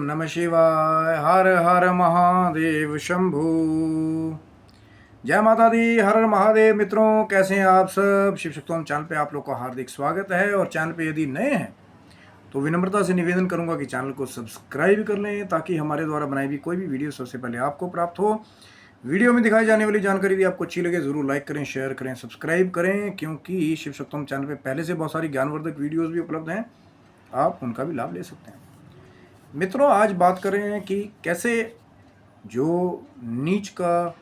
नमः शिवाय। हर हर महादेव शंभू। जय माता दी। हर हर महादेव। मित्रों, कैसे हैं आप सब? शिव शक्तोम चैनल पे आप लोग का हार्दिक स्वागत है। और चैनल पे यदि नए हैं तो विनम्रता से निवेदन करूंगा कि चैनल को सब्सक्राइब कर लें, ताकि हमारे द्वारा बनाई हुई कोई भी वीडियो सबसे पहले आपको प्राप्त हो। वीडियो में दिखाई जाने वाली जानकारी यदि आपको अच्छी लगे जरूर लाइक करें, शेयर करें, सब्सक्राइब करें, क्योंकि शिव शक्तोम चैनल पे पहले से बहुत सारी ज्ञानवर्धक वीडियोस भी उपलब्ध हैं, आप उनका भी लाभ ले सकते हैं। मित्रों, आज बात करें कि कैसे जो नीच का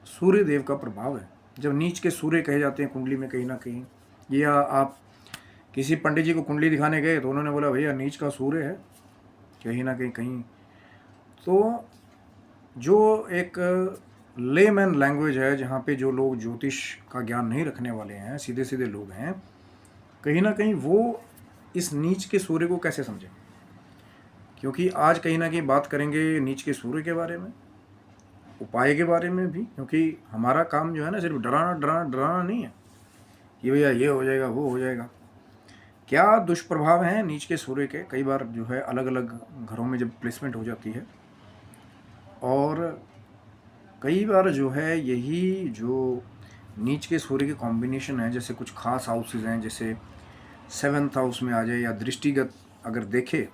सूर्य देव का प्रभाव है, जब नीच के सूर्य कहे जाते हैं कुंडली में कहीं ना कहीं, या आप किसी पंडित जी को कुंडली दिखाने गए तो उन्होंने बोला भैया नीच का सूर्य है, कहीं ना कहीं तो जो एक लेमैन लैंग्वेज है, जहाँ पे जो लोग ज्योतिष का ज्ञान नहीं रखने वाले हैं, सीधे सीधे लोग हैं, कहीं ना कहीं वो इस नीच के सूर्य को कैसे समझें। क्योंकि आज कहीं ना कहीं बात करेंगे नीच के सूर्य के बारे में, उपाय के बारे में भी, क्योंकि हमारा काम जो है ना सिर्फ डराना डराना डराना नहीं है कि भैया ये हो जाएगा वो हो जाएगा। क्या दुष्प्रभाव हैं नीच के सूर्य के? कई बार जो है अलग अलग घरों में जब प्लेसमेंट हो जाती है, और कई बार जो है यही जो नीच के सूर्य के कॉम्बिनेशन है, जैसे कुछ खास हाउसेज हैं, जैसे 7th हाउस में आ जाए या दृष्टिगत अगर देखे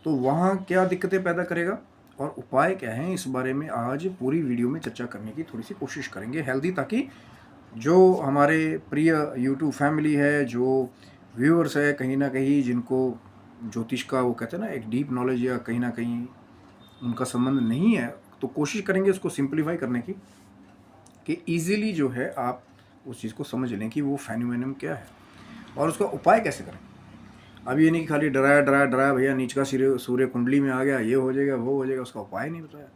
तो वहाँ क्या दिक्कतें पैदा करेगा और उपाय क्या हैं, इस बारे में आज पूरी वीडियो में चर्चा करने की थोड़ी सी कोशिश करेंगे हेल्दी, ताकि जो हमारे प्रिय यूट्यूब फैमिली है, जो व्यूअर्स है, कहीं ना कहीं जिनको ज्योतिष का वो कहते हैं ना एक डीप नॉलेज या कहीं ना कहीं उनका संबंध नहीं है, तो कोशिश करेंगे उसको सिंप्लीफाई करने की, कि ईजिली जो है आप उस चीज़ को समझ लें कि वो फेनोमेनन क्या है और उसका उपाय कैसे करें। अब ये नहीं कि खाली डराया डराया डराया भैया नीच का सूर्य कुंडली में आ गया, ये हो जाएगा वो हो जाएगा, उसका उपाय नहीं बताया।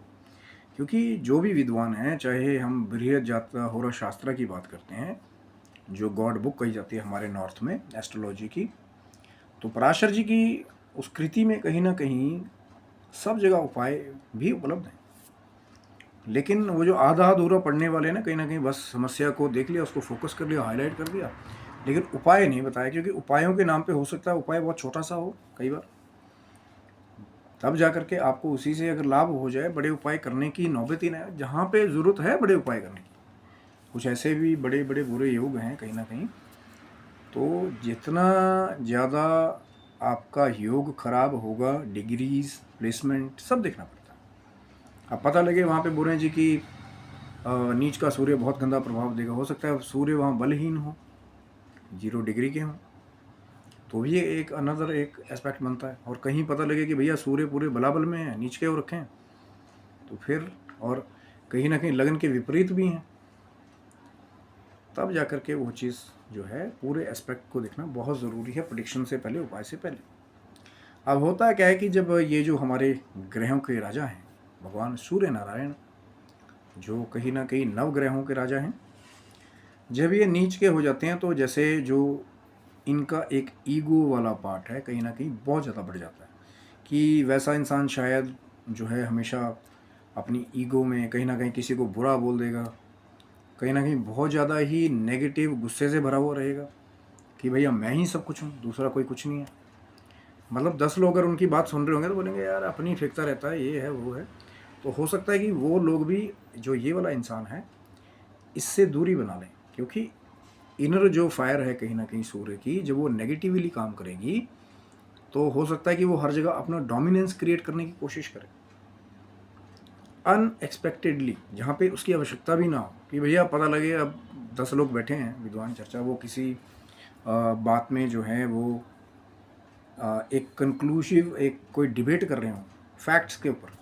क्योंकि जो भी विद्वान हैं, चाहे हम बृहद जातका होरा शास्त्रा की बात करते हैं, जो गॉड बुक कही जाती है हमारे नॉर्थ में एस्ट्रोलॉजी की, तो पराशर जी की उस कृति में कहीं ना कहीं सब जगह उपाय भी उपलब्ध हैं। लेकिन वो जो आधा अधूरा पढ़ने वाले ना कहीं बस समस्या को देख लिया, उसको फोकस कर लिया, हाईलाइट कर दिया, लेकिन उपाय नहीं बताया। क्योंकि उपायों के नाम पे हो सकता है उपाय बहुत छोटा सा हो कई बार, तब जा करके आपको उसी से अगर लाभ हो जाए, बड़े उपाय करने की नौबत ही ना, जहाँ पे ज़रूरत है बड़े उपाय करने की। कुछ ऐसे भी बड़े बड़े बुरे योग हैं कहीं ना कहीं, तो जितना ज़्यादा आपका योग खराब होगा, डिग्रीज प्लेसमेंट सब देखना पड़ता है। अब पता लगे वहाँ पे बोल रहे हैं जी कि नीच का सूर्य बहुत गंदा प्रभाव देगा, हो सकता है सूर्य वहाँ बलहीन हो, 0 डिग्री के हों, तो भी एक अनदर एक एस्पेक्ट बनता है। और कहीं पता लगे कि भैया सूर्य पूरे बलाबल में है, नीच के हो रखे हैं, तो फिर और कहीं ना कहीं लगन के विपरीत भी हैं, तब जा कर के वो चीज़ जो है पूरे एस्पेक्ट को देखना बहुत ज़रूरी है, प्रेडिक्शन से पहले, उपाय से पहले। अब होता है क्या है कि जब ये जो हमारे ग्रहों के राजा हैं भगवान सूर्य नारायण, जो कहीं ना कहीं नवग्रहों के राजा हैं, जब ये नीच के हो जाते हैं, तो जैसे जो इनका एक ईगो वाला पार्ट है कहीं ना कहीं बहुत ज़्यादा बढ़ जाता है, कि वैसा इंसान शायद जो है हमेशा अपनी ईगो में कहीं ना कहीं किसी को बुरा बोल देगा, कहीं ना कहीं बहुत ज़्यादा ही नेगेटिव गुस्से से भरा हुआ रहेगा कि भैया मैं ही सब कुछ हूँ, दूसरा कोई कुछ नहीं है। मतलब 10 लोग अगर उनकी बात सुन रहे होंगे तो बोलेंगे यार अपनी फेंकता रहता है, ये है वो है। तो हो सकता है कि वो लोग भी, जो ये वाला इंसान है, इससे दूरी बना लें, क्योंकि इनर जो फायर है कहीं ना कहीं सूर्य की, जब वो नेगेटिवली काम करेगी तो हो सकता है कि वो हर जगह अपना डोमिनेंस क्रिएट करने की कोशिश करे अनएक्सपेक्टेडली, जहाँ पे उसकी आवश्यकता भी ना हो। कि भैया पता लगे अब 10 लोग बैठे हैं विद्वान चर्चा, वो किसी बात में जो है वो एक कंक्लूसिव एक कोई डिबेट कर रहे हों फैक्ट्स के ऊपर,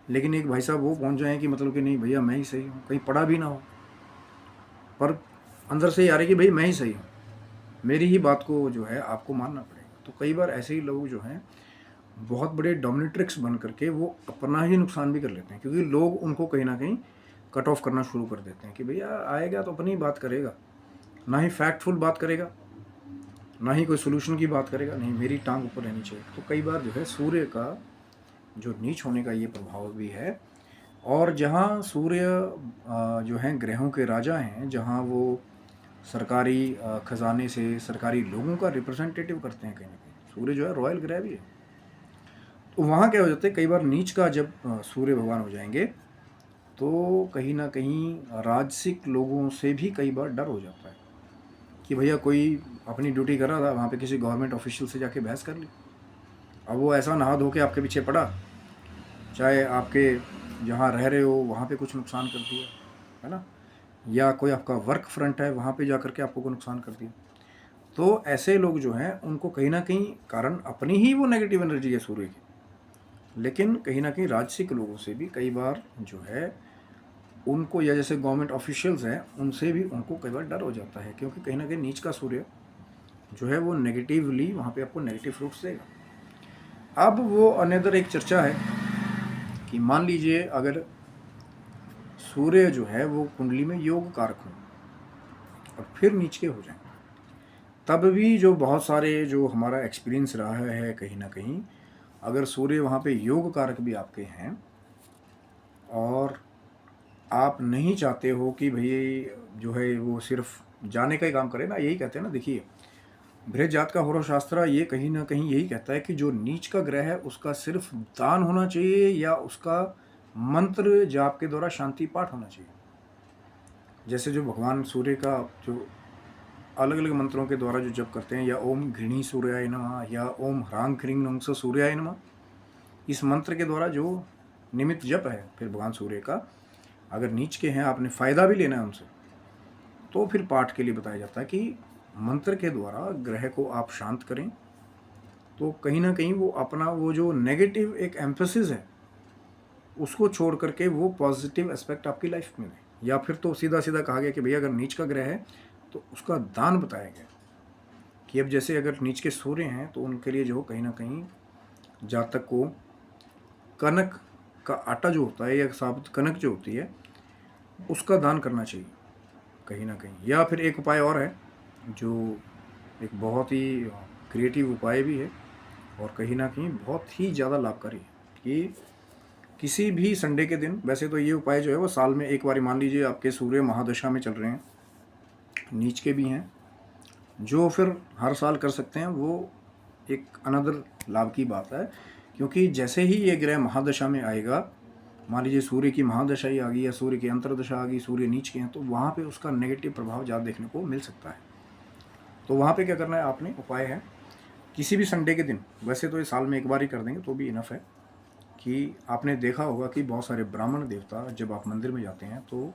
लेकिन एक भाई साहब वो पहुंच जाएं कि मतलब कि नहीं भैया मैं ही सही हूँ, कहीं पढ़ा भी ना हो, पर अंदर से ही आ रही कि भाई मैं ही सही हूँ, मेरी ही बात को जो है आपको मानना पड़ेगा। तो कई बार ऐसे ही लोग जो हैं बहुत बड़े डोमिनेट्रिक्स बन करके वो अपना ही नुकसान भी कर लेते हैं, क्योंकि लोग उनको कहीं ना कहीं कट ऑफ करना शुरू कर देते हैं कि भैया आएगा तो अपनी बात करेगा, ना ही फैक्टफुल बात करेगा, ना ही कोई सोल्यूशन की बात करेगा, नहीं मेरी टांग ऊपर रहनी चाहिए। तो कई बार जो है सूर्य का जो नीच होने का ये प्रभाव भी है। और जहाँ सूर्य जो हैं ग्रहों के राजा हैं, जहाँ वो सरकारी खजाने से सरकारी लोगों का रिप्रेजेंटेटिव करते हैं, कहीं ना कहीं सूर्य जो है रॉयल ग्रह भी है, वहाँ क्या हो जाता है, कई बार नीच का जब सूर्य भगवान हो जाएंगे तो कहीं ना कहीं राजसिक लोगों से भी कई बार डर हो जाता है कि भैया कोई अपनी ड्यूटी कर रहा था, वहाँ पे किसी गवर्नमेंट ऑफिशियल से जाके बहस कर ली, अब वो ऐसा नहा धो के आपके पीछे पड़ा, चाहे आपके जहाँ रह रहे हो वहाँ पे कुछ नुकसान कर दिया, है ना, या कोई आपका वर्क फ्रंट है वहाँ पे जा करके आपको कोई नुकसान कर दिया। तो ऐसे लोग जो हैं उनको कहीं ना कहीं कारण अपनी ही वो नेगेटिव एनर्जी है सूर्य की, लेकिन कहीं ना कहीं राजसिक लोगों से भी कई बार जो है उनको, या जैसे गवर्नमेंट ऑफिशियल्स हैं उनसे भी उनको कई बार डर हो जाता है, क्योंकि कहीं ना कहीं नीच का सूर्य जो है वो नेगेटिवली वहाँ पे आपको नेगेटिव फ्रूट्स देगा। अब वो अनदर एक चर्चा है कि मान लीजिए अगर सूर्य जो है वो कुंडली में योग कारक हो और फिर नीच के हो जाए, तब भी जो बहुत सारे जो हमारा एक्सपीरियंस रहा है कहीं ना कहीं, अगर सूर्य वहाँ पे योग कारक भी आपके हैं और आप नहीं चाहते हो कि भाई जो है वो सिर्फ जाने का ही काम करे ना, यही कहते हैं ना, देखिए बृहद जात का होरो शास्त्र ये कहीं ना कहीं यही कहता है कि जो नीच का ग्रह है उसका सिर्फ दान होना चाहिए या उसका मंत्र जाप के द्वारा शांति पाठ होना चाहिए। जैसे जो भगवान सूर्य का जो अलग अलग मंत्रों के द्वारा जो जप करते हैं, या ओम घृणी सूर्याय नमः या ओम ह्रांग ह्रीं नंस सूर्याय नमः, इस मंत्र के द्वारा जो निमित्त जप है फिर भगवान सूर्य का, अगर नीच के हैं आपने फ़ायदा भी लेना है उनसे, तो फिर पाठ के लिए बताया जाता है कि मंत्र के द्वारा ग्रह को आप शांत करें, तो कहीं ना कहीं वो अपना वो जो नेगेटिव एक एम्फेसिस है उसको छोड़ करके वो पॉजिटिव एस्पेक्ट आपकी लाइफ में दे। या फिर तो सीधा सीधा कहा गया कि भैया अगर नीच का ग्रह है तो उसका दान बताया गया कि अब जैसे अगर नीच के सूर्य हैं तो उनके लिए जो कहीं ना कहीं जातक को कनक का आटा जो होता है या साबुत कनक जो होती है उसका दान करना चाहिए कहीं ना कहीं। या फिर एक उपाय और है जो एक बहुत ही क्रिएटिव उपाय भी है और कहीं ना कहीं बहुत ही ज़्यादा लाभकारी है कि किसी भी संडे के दिन, वैसे तो ये उपाय जो है वो साल में एक बार, मान लीजिए आपके सूर्य महादशा में चल रहे हैं, नीच के भी हैं, जो फिर हर साल कर सकते हैं, वो एक अनदर लाभ की बात है। क्योंकि जैसे ही ये ग्रह महादशा में आएगा, मान लीजिए सूर्य की महादशा ही आ गई या सूर्य की अंतर्दशा आ गई, सूर्य नीच के हैं, तो वहाँ पे उसका नेगेटिव प्रभाव ज़्यादा देखने को मिल सकता है। तो वहाँ पे क्या करना है आपने, उपाय है किसी भी संडे के दिन, वैसे तो ये साल में एक बार ही कर देंगे तो भी इनफ है, कि आपने देखा होगा कि बहुत सारे ब्राह्मण देवता जब आप मंदिर में जाते हैं तो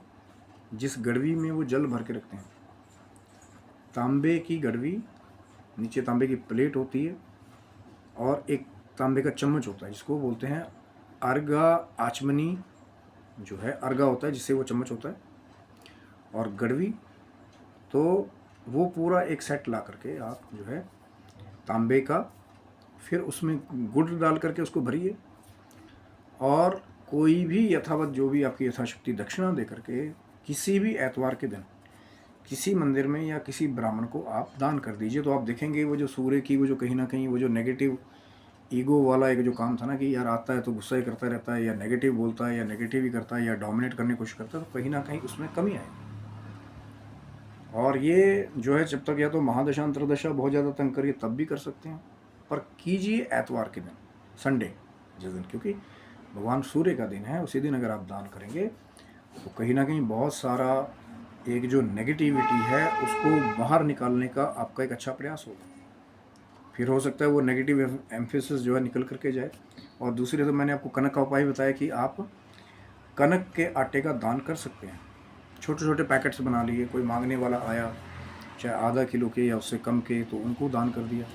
जिस गड़वी में वो जल भर के रखते हैं, तांबे की गड़वी, नीचे तांबे की प्लेट होती है और एक तांबे का चम्मच होता है जिसको बोलते हैं अर्गा आचमनी, जो है अर्गा होता है जिससे वो चम्मच होता है, और गड़वी, तो वो पूरा एक सेट ला करके आप जो है तांबे का, फिर उसमें गुड़ डाल करके उसको भरिए और कोई भी यथावत जो भी आपकी यथाशक्ति दक्षिणा दे करके किसी भी एतवार के दिन किसी मंदिर में या किसी ब्राह्मण को आप दान कर दीजिए। तो आप देखेंगे वो जो सूर्य की वो जो कहीं ना कहीं वो जो नेगेटिव ईगो वाला एक जो काम था ना कि यार आता है तो गुस्सा ही करता रहता है, या नेगेटिव बोलता है, या नेगेटिव ही करता है, या डोमिनेट करने की कोशिश करता है, तो कहीं ना कहीं उसमें कमी आएगी। और ये जो है जब तक या तो महादशा अंतरदशा बहुत ज़्यादा तंग करिए तब भी कर सकते हैं, पर कीजिए एतवार के दिन, संडे जिस दिन, क्योंकि भगवान सूर्य का दिन है, उसी दिन अगर आप दान करेंगे तो कहीं ना कहीं बहुत सारा एक जो नेगेटिविटी है उसको बाहर निकालने का आपका एक अच्छा प्रयास होगा। फिर हो सकता है वो नेगेटिव एम्फेसिस जो है निकल करके जाए। और दूसरी तो मैंने आपको कनक का उपाय बताया कि आप कनक के आटे का दान कर सकते हैं, छोटे छोटे पैकेट्स बना लिए, कोई मांगने वाला आया चाहे आधा किलो के या उससे कम के, तो उनको दान कर दिया।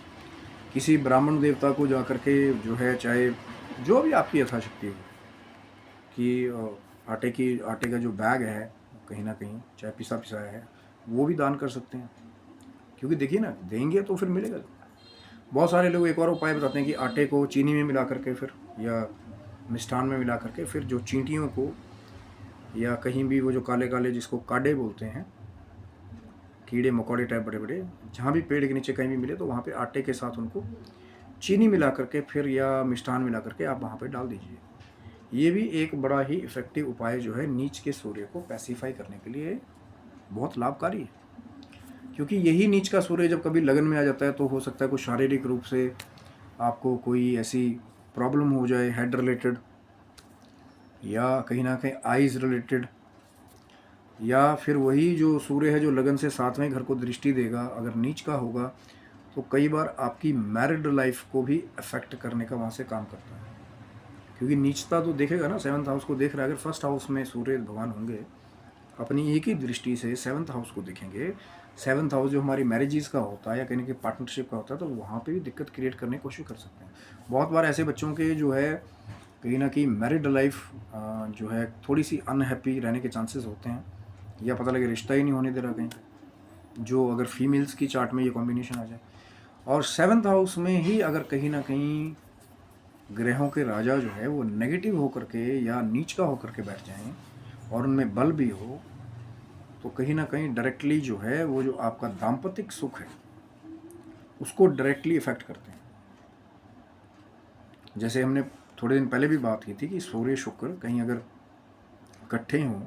किसी ब्राह्मण देवता को जा करके जो है, चाहे जो भी आपकी यथाशक्ति हो, कि आटे का जो बैग है कहीं ना कहीं चाहे पिसा पिसाया है वो भी दान कर सकते हैं, क्योंकि देखिए ना देंगे तो फिर मिलेगा। बहुत सारे लोग एक और उपाय बताते हैं कि आटे को चीनी में मिला करके फिर, या मिष्ठान में मिला करके फिर जो चींटियों को, या कहीं भी वो जो काले काले जिसको काडे बोलते हैं, कीड़े मकोड़े टाइप बड़े बड़े, जहाँ भी पेड़ के नीचे कहीं भी मिले तो वहाँ पे आटे के साथ उनको चीनी मिला करके फिर या मिष्ठान मिला करके आप वहाँ पे डाल दीजिए। ये भी एक बड़ा ही इफ़ेक्टिव उपाय जो है नीच के सूर्य को पैसिफाई करने के लिए बहुत लाभकारी है। क्योंकि यही नीच का सूर्य जब कभी लगन में आ जाता है तो हो सकता है कुछ शारीरिक रूप से आपको कोई ऐसी प्रॉब्लम हो जाए हेड रिलेटेड, या कहीं ना कहीं आइज़ रिलेटेड, या फिर वही जो सूर्य है जो लगन से 7वें घर को दृष्टि देगा, अगर नीच का होगा तो कई बार आपकी मैरिड लाइफ को भी अफेक्ट करने का वहाँ से काम करता है। क्योंकि नीचता तो देखेगा ना, 7th हाउस को देख रहा है। अगर फर्स्ट हाउस में सूर्य भगवान होंगे, अपनी एक ही दृष्टि से 7th हाउस को देखेंगे, 7th हाउस जो हमारी मैरिजेस का होता है या कहीं कि पार्टनरशिप का होता है, तो वहाँ पे भी दिक्कत क्रिएट करने की कोशिश कर सकते हैं। बहुत बार ऐसे बच्चों के जो है कहीं ना कहीं मैरिड लाइफ जो है थोड़ी सी अनहैप्पी रहने के चांसेस होते हैं, या पता लगे रिश्ता ही नहीं होने दे रहा कहीं, जो अगर फीमेल्स की चार्ट में ये कॉम्बिनेशन आ जाए। और 7th हाउस में ही अगर कहीं ना कहीं ग्रहों के राजा जो है वो नेगेटिव होकर के या नीच का होकर के बैठ जाएं और उनमें बल भी हो, तो कहीं ना कहीं डायरेक्टली जो है वो जो आपका दाम्पतिक सुख है उसको डायरेक्टली इफेक्ट करते हैं। जैसे हमने थोड़े दिन पहले भी बात की थी कि सूर्य शुक्र कहीं अगर इकट्ठे हों,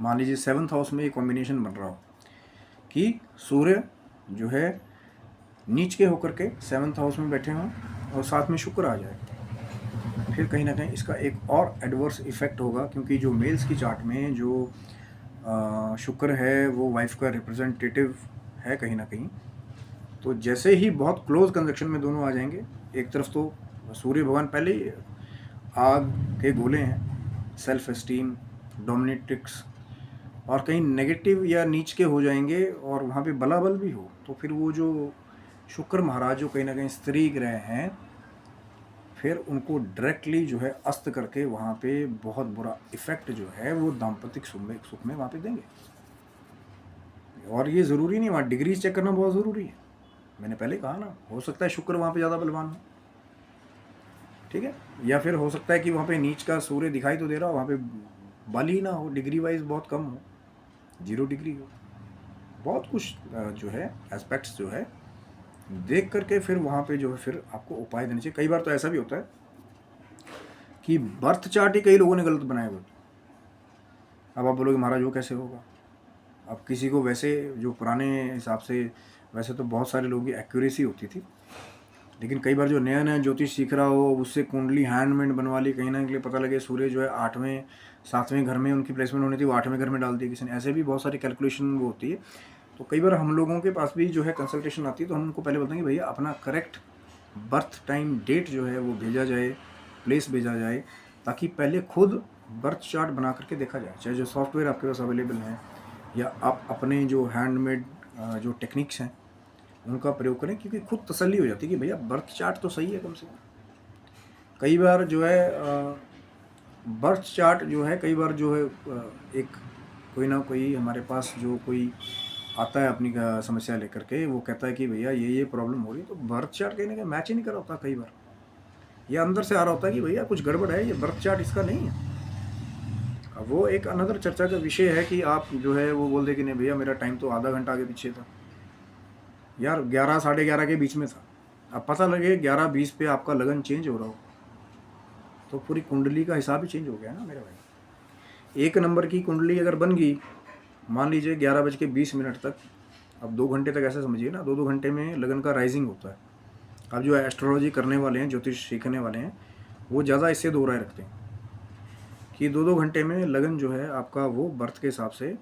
मान लीजिए 7th हाउस में ये कॉम्बिनेशन बन रहा हो कि सूर्य जो है नीच के होकर के 7th हाउस में बैठे हों और साथ में शुक्र आ जाए, फिर कहीं ना कहीं इसका एक और एडवर्स इफेक्ट होगा। क्योंकि जो मेल्स की चार्ट में जो शुक्र है वो वाइफ का रिप्रेजेंटेटिव है कहीं ना कहीं, तो जैसे ही बहुत क्लोज कंजक्शन में दोनों आ जाएंगे, एक तरफ तो सूर्य भगवान पहले ही आग के गोले हैं, सेल्फ एस्टीम, डोमिनेट्रिक्स, और कहीं नेगेटिव या नीच के हो जाएंगे और वहाँ पे बलाबल भी हो, तो फिर वो जो शुक्र महाराज जो कहीं ना कहीं स्त्री ग्रह हैं, फिर उनको डायरेक्टली जो है अस्त करके वहाँ पे बहुत बुरा इफेक्ट जो है वो दाम्पतिक सुख में वहाँ पे देंगे। और ये ज़रूरी नहीं, वहाँ डिग्रीज चेक करना बहुत ज़रूरी है। मैंने पहले कहा ना, हो सकता है शुक्र वहाँ पे ज़्यादा बलवान हो, ठीक है, या फिर हो सकता है कि वहाँ पे नीच का सूर्य दिखाई तो दे रहा हो, वहाँ पे बल ही ना हो, डिग्री वाइज बहुत कम हो, 0 डिग्री हो। बहुत कुछ जो है एस्पेक्ट्स जो है देख करके फिर वहाँ पे जो है फिर आपको उपाय देने चाहिए। कई बार तो ऐसा भी होता है कि बर्थ चार्ट ही कई लोगों ने गलत बनाया हुआ। अब आप बोलोगे महाराज वो कैसे होगा? अब किसी को वैसे जो पुराने हिसाब से वैसे तो बहुत सारे लोगों की एक्यूरेसी होती थी, लेकिन कई बार जो नया नया ज्योतिष सीख रहा हो उससे कुंडली हैंडमेड बनवा ली, कहीं ना कहीं पता लगे सूर्य जो है 8वें 7वें घर में उनकी प्लेसमेंट होनी थी, वो 8वें घर में डाल दी किसी ने। ऐसे भी बहुत सारी कैलकुलेशन वो होती है। तो कई बार हम लोगों के पास भी जो है कंसल्टेशन आती है, तो हम उनको पहले बोलते हैं कि भैया अपना करेक्ट बर्थ टाइम डेट जो है वो भेजा जाए, प्लेस भेजा जाए, ताकि पहले खुद बर्थ चार्ट बना करके देखा जाए। चाहे जो सॉफ्टवेयर आपके पास अवेलेबल हैं या आप अपने जो हैंडमेड जो टेक्निक्स हैं उनका प्रयोग करें, क्योंकि खुद तसल्ली हो जाती है कि भैया बर्थ चार्ट तो सही है कम से कम। कई बार जो है बर्थ चार्ट जो है कई बार जो है एक कोई ना कोई हमारे पास जो कोई आता है अपनी समस्या लेकर के, वो कहता है कि भैया ये प्रॉब्लम हो रही है, तो बर्थ चार्ट कहीं ना कहीं मैच ही नहीं कर रहा होता। कई बार ये अंदर से आ रहा होता है कि भैया कुछ गड़बड़ है, ये बर्थ चार्ट इसका नहीं है। अब वो एक अनदर चर्चा का विषय है कि आप जो है वो बोल दे कि नहीं भैया मेरा टाइम तो आधा घंटा आगे पीछे था यार, 11 साढ़े 11 के बीच में था। अब पता लगे 11:20 पे आपका लगन चेंज हो रहा हो, तो पूरी कुंडली का हिसाब ही चेंज हो गया ना मेरे भाई। 1 नंबर की कुंडली अगर बन गई, मान लीजिए 11:20 तक, अब 2 घंटे तक ऐसा समझिए ना, 2 घंटे में लगन का राइजिंग होता है। अब जो एस्ट्रोलॉजी करने वाले हैं, ज्योतिष सीखने वाले हैं, वो ज़्यादा इससे 2 राय रखते हैं कि 2 घंटे में लगन जो है आपका वो बर्थ के हिसाब से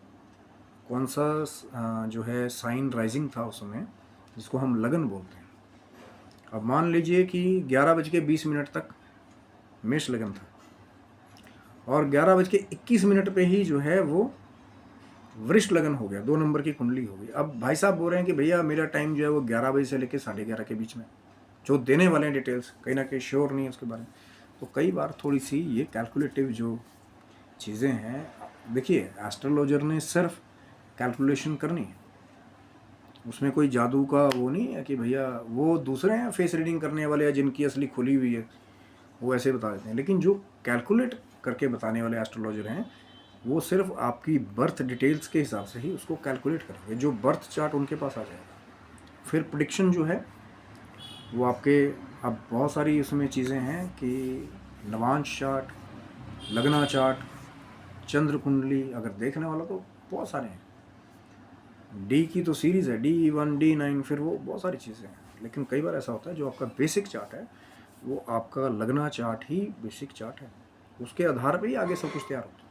कौन सा जो है साइन राइजिंग था उस समय, जिसको हम लगन बोलते हैं। अब मान लीजिए कि 11:20 तक मेष लगन था और 11:21 पे ही जो है वो वृष लगन हो गया, 2 नंबर की कुंडली हो गई। अब भाई साहब बोल रहे हैं कि भैया मेरा टाइम जो है वो 11 बजे से लेकर 11:30 के बीच में, जो देने वाले हैं डिटेल्स कहीं ना कहीं श्योर नहीं है उसके बारे में। तो कई बार थोड़ी सी ये कैलकुलेटिव जो चीज़ें हैं, देखिए एस्ट्रोलॉजर ने सिर्फ कैलकुलेशन करनी है, उसमें कोई जादू का वो नहीं है कि भैया वो दूसरे हैं फेस रीडिंग करने वाले या जिनकी असली खुली हुई है वो ऐसे बता देते हैं। लेकिन जो कैलकुलेट करके बताने वाले एस्ट्रोलॉजर हैं वो सिर्फ आपकी बर्थ डिटेल्स के हिसाब से ही उसको कैलकुलेट करेंगे, जो बर्थ चार्ट उनके पास आ जाएगा। फिर प्रेडिक्शन जो है वो आपके, अब बहुत सारी उसमें चीज़ें हैं कि नवांश चार्ट, लगना चार्ट, चंद्र कुंडली अगर देखने वाला तो बहुत सारे हैं। डी की तो सीरीज़ है, D1 D9, फिर वो बहुत सारी चीज़ें हैं। लेकिन कई बार ऐसा होता है जो आपका बेसिक चार्ट है वो आपका लगना चार्ट ही बेसिक चार्ट है, उसके आधार पे ही आगे सब कुछ तैयार होता है।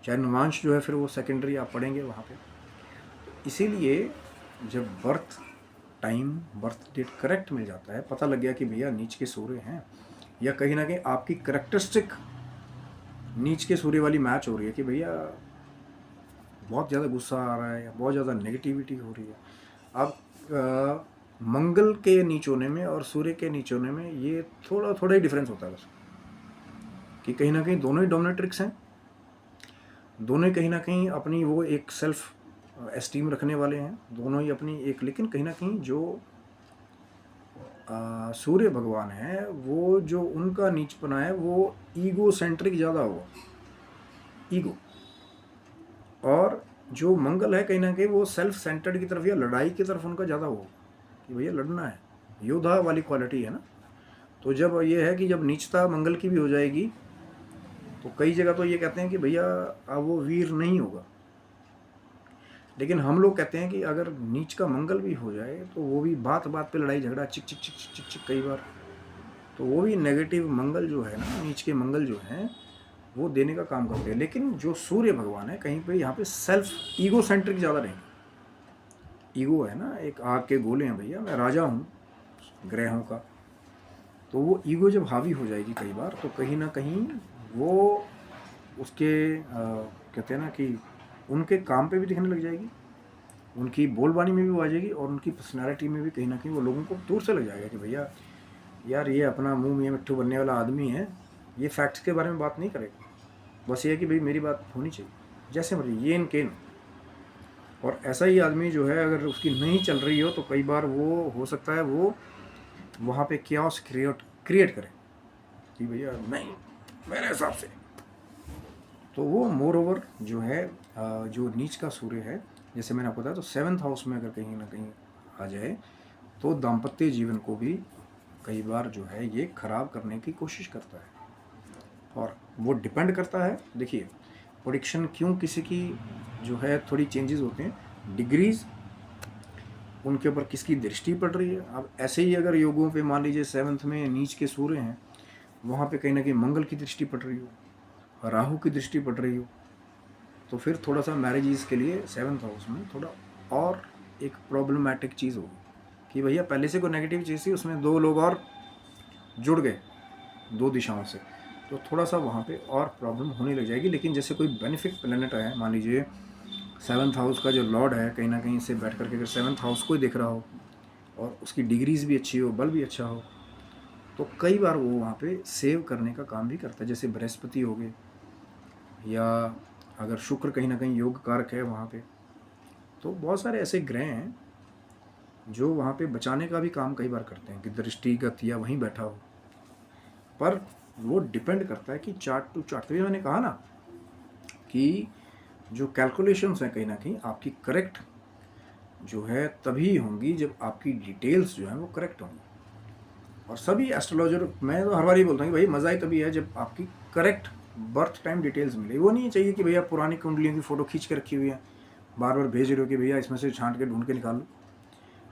चाहे नवांश जो है फिर वो सेकेंडरी आप पढ़ेंगे वहाँ पे। इसीलिए जब birth time birth date correct मिल जाता है, पता लग गया कि भैया नीच के सूर्य हैं, या कहीं ना कहीं आपकी करेक्टरिस्टिक नीच के सूर्य वाली मैच हो रही है कि भैया बहुत ज़्यादा गुस्सा आ रहा है या बहुत ज़्यादा नेगेटिविटी हो रही है, अब मंगल के नीच होने में और सूर्य के नीच होने में ये थोड़ा थोड़ा ही डिफरेंस होता है बस, कि कहीं ना कहीं दोनों ही डोमिनेट्रिक्स हैं, दोनों ही कहीं ना कहीं अपनी वो एक सेल्फ एस्टीम रखने वाले हैं, दोनों ही अपनी एक, लेकिन कहीं ना कहीं जो सूर्य भगवान है वो जो उनका नीचपना है वो ईगो सेंट्रिक ज़्यादा होगा, ईगो, और जो मंगल है कहीं ना कहीं वो सेल्फ सेंटर्ड की तरफ या लड़ाई की तरफ उनका ज़्यादा होगा कि भैया लड़ना है, योद्धा वाली क्वालिटी है ना। तो जब ये है कि जब नीचता मंगल की भी हो जाएगी तो कई जगह तो ये कहते हैं कि भैया अब वो वीर नहीं होगा, लेकिन हम लोग कहते हैं कि अगर नीच का मंगल भी हो जाए तो वो भी बात बात पे लड़ाई झगड़ा चिक चिक चिक चिक चिक चिक कई बार, तो वो भी नेगेटिव मंगल जो है ना, नीच के मंगल जो हैं वो देने का काम करते हैं। लेकिन जो सूर्य भगवान है कहीं पे यहाँ पे सेल्फ ईगो सेंट्रिक ज़्यादा रहेंगे, ईगो है ना, एक आग के गोले हैं भैया, मैं राजा हूँ ग्रहों का, तो वो ईगो जब हावी हो जाएगी कई बार तो कहीं ना कहीं वो उसके कहते हैं ना कि उनके काम पे भी दिखने लग जाएगी, उनकी बोलबानी में भी वो आ जाएगी, और उनकी पर्सनालिटी में भी कहीं ना कहीं वो लोगों को दूर से लग जाएगा कि भैया यार ये अपना मुंह में मिट्ठू बनने वाला आदमी है, ये फैक्ट्स के बारे में बात नहीं करेगा, बस ये है कि भाई मेरी बात होनी चाहिए जैसे मर्जी ये इन केन। और ऐसा ही आदमी जो है अगर उसकी नहीं चल रही हो तो कई बार वो हो सकता है वो वहाँ पे क्यास क्रिएट करे कि भैया नहीं मेरे हिसाब से। तो वो मोर ओवर जो है जो नीच का सूर्य है, जैसे मैंने आपको बताया, तो 7th हाउस में अगर कहीं ना कहीं आ जाए तो दाम्पत्य जीवन को भी कई बार जो है ये खराब करने की कोशिश करता है। और वो डिपेंड करता है, देखिए प्रेडिक्शन क्यों किसी की जो है थोड़ी चेंजेस होते हैं, डिग्रीज उनके ऊपर किसकी दृष्टि पड़ रही है। अब ऐसे ही अगर योगों पे मान लीजिए 7th में नीच के सूर्य हैं, वहाँ पे कहीं ना कहीं मंगल की दृष्टि पड़ रही हो, राहु की दृष्टि पड़ रही हो, तो फिर थोड़ा सा मैरिजेस के लिए 7th हाउस में थोड़ा और एक प्रॉब्लमैटिक चीज़ होगी कि भैया पहले से कोई नेगेटिव चीज़ थी उसमें 2 लोग और जुड़ गए 2 दिशाओं से, तो थोड़ा सा वहाँ पे और प्रॉब्लम होने लग जाएगी। लेकिन जैसे कोई बेनिफिक प्लैनेट है, मान लीजिए 7th हाउस का जो लॉर्ड है कहीं ना कहीं से बैठ करके अगर 7th हाउस को ही देख रहा हो और उसकी डिग्रीज भी अच्छी हो, बल भी अच्छा हो, तो कई बार वो वहाँ पे सेव करने का काम भी करता है। जैसे बृहस्पति हो गए, या अगर शुक्र कहीं ना कहीं योग कारक है वहाँ पे, तो बहुत सारे ऐसे ग्रह हैं जो वहाँ पे बचाने का भी काम कई बार करते हैं कि दृष्टिगत या वहीं बैठा हो। पर वो डिपेंड करता है कि चार्ट टू चार्ट, तो ये मैंने कहा ना कि जो कैलकुलेशंस हैं कहीं ना कहीं आपकी करेक्ट जो है तभी होंगी जब आपकी डिटेल्स जो हैं वो करेक्ट होंगी। और सभी एस्ट्रोलॉजर, मैं तो हर बार ही बोलता हूँ कि भाई मज़ा ही तभी है जब आपकी करेक्ट बर्थ टाइम डिटेल्स मिले। वो नहीं चाहिए कि भैया पुरानी कुंडलियों की फ़ोटो खींच के रखी हुई है बार बार भेज रहे हो कि भैया इसमें से छांट के ढूंढ के निकाल लो।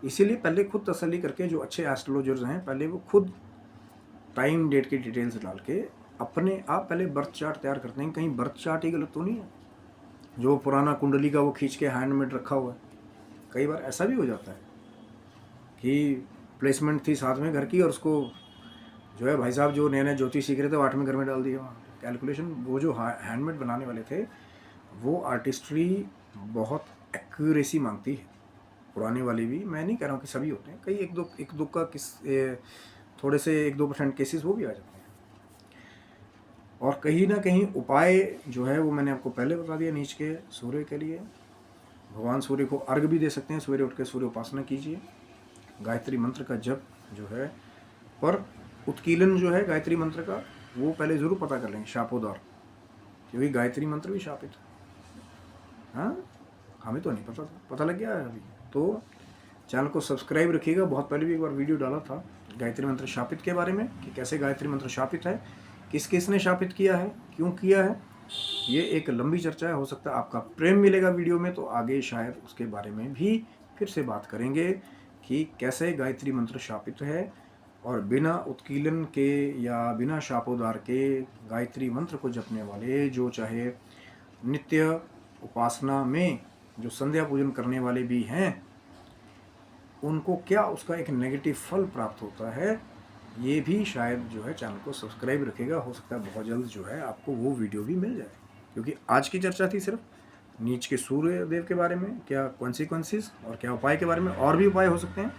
इसीलिए पहले खुद तसल्ली करके, जो अच्छे एस्ट्रोलॉजर्स हैं पहले वो खुद टाइम डेट की डिटेल्स डाल के अपने आप पहले बर्थ चार्ट तैयार करते हैं। कहीं बर्थ चार्ट ही गलत तो नहीं है, जो पुराना कुंडली का वो खींच के हैंडमेड रखा हुआ है। कई बार ऐसा भी हो जाता है कि प्लेसमेंट थी साथ में घर की और उसको जो है भाई साहब जो नए नए ज्योतिष सीख रहे थे वो 8वें घर में डाल दिया वहाँ। कैलकुलेशन वो जो हैंडमेड बनाने वाले थे वो आर्टिस्ट्री बहुत एक्यूरेसी मांगती है, पुराने वाली भी। मैं नहीं कह रहा हूँ कि सभी होते हैं, कई एक दो का थोड़े से 1-2% केसेस वो भी आ जाते हैं। और कहीं ना कहीं उपाय जो है वो मैंने आपको पहले बता दिया नीच के सूर्य के लिए। भगवान सूर्य को अर्घ भी दे सकते हैं, सवेरे उठ के सूर्य उपासना कीजिए, गायत्री मंत्र का जप जो है, पर उत्कीलन जो है गायत्री मंत्र का वो पहले ज़रूर पता कर लेंगे शापोद्धार, क्योंकि गायत्री मंत्र भी शापित है। हाँ, हमें तो नहीं पता था, पता लग गया है अभी। तो चैनल को सब्सक्राइब रखिएगा। बहुत पहले भी एक बार वीडियो डाला था गायत्री मंत्र शापित के बारे में कि कैसे गायत्री मंत्र शापित है, किस किस ने शापित किया है, क्यों किया है। ये एक लंबी चर्चा है, हो सकता है आपका प्रेम मिलेगा वीडियो में तो आगे शायद उसके बारे में भी फिर से बात करेंगे कि कैसे गायत्री मंत्र शापित है और बिना उत्कीलन के या बिना शापोद्धार के गायत्री मंत्र को जपने वाले, जो चाहे नित्य उपासना में जो संध्या पूजन करने वाले भी हैं, उनको क्या उसका एक नेगेटिव फल प्राप्त होता है, ये भी शायद जो है चैनल को सब्सक्राइब रखेगा। हो सकता है बहुत जल्द जो है आपको वो वीडियो भी मिल जाए, क्योंकि आज की चर्चा थी सिर्फ नीच के सूर्य देव के बारे में, क्या कॉन्सिक्वेंसेस और क्या उपाय के बारे में। और भी उपाय हो सकते हैं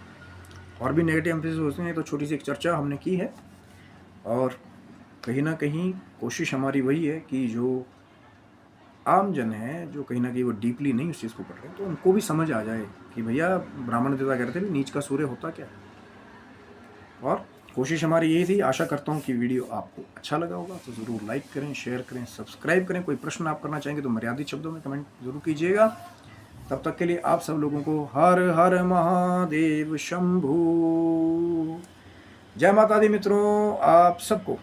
और भी नेगेटिव एम्फेसिस हो सकते हैं, तो छोटी सी एक चर्चा हमने की है। और कहीं ना कहीं कोशिश हमारी वही है कि जो आम जन है, जो कहीं ना कहीं वो डीपली नहीं उस चीज़ को पढ़ रहे हैं, तो उनको भी समझ आ जाए कि भैया ब्राह्मण देवता कहते थे नीच का सूर्य होता क्या। और कोशिश हमारी यही थी। आशा करता हूँ कि वीडियो आपको अच्छा लगा होगा, तो ज़रूर लाइक करें, शेयर करें, सब्सक्राइब करें। कोई प्रश्न आप करना चाहेंगे तो मर्यादित शब्दों में कमेंट जरूर कीजिएगा। तब तक के लिए आप सब लोगों को हर हर महादेव शंभू। जय माता दी मित्रों, आप सबको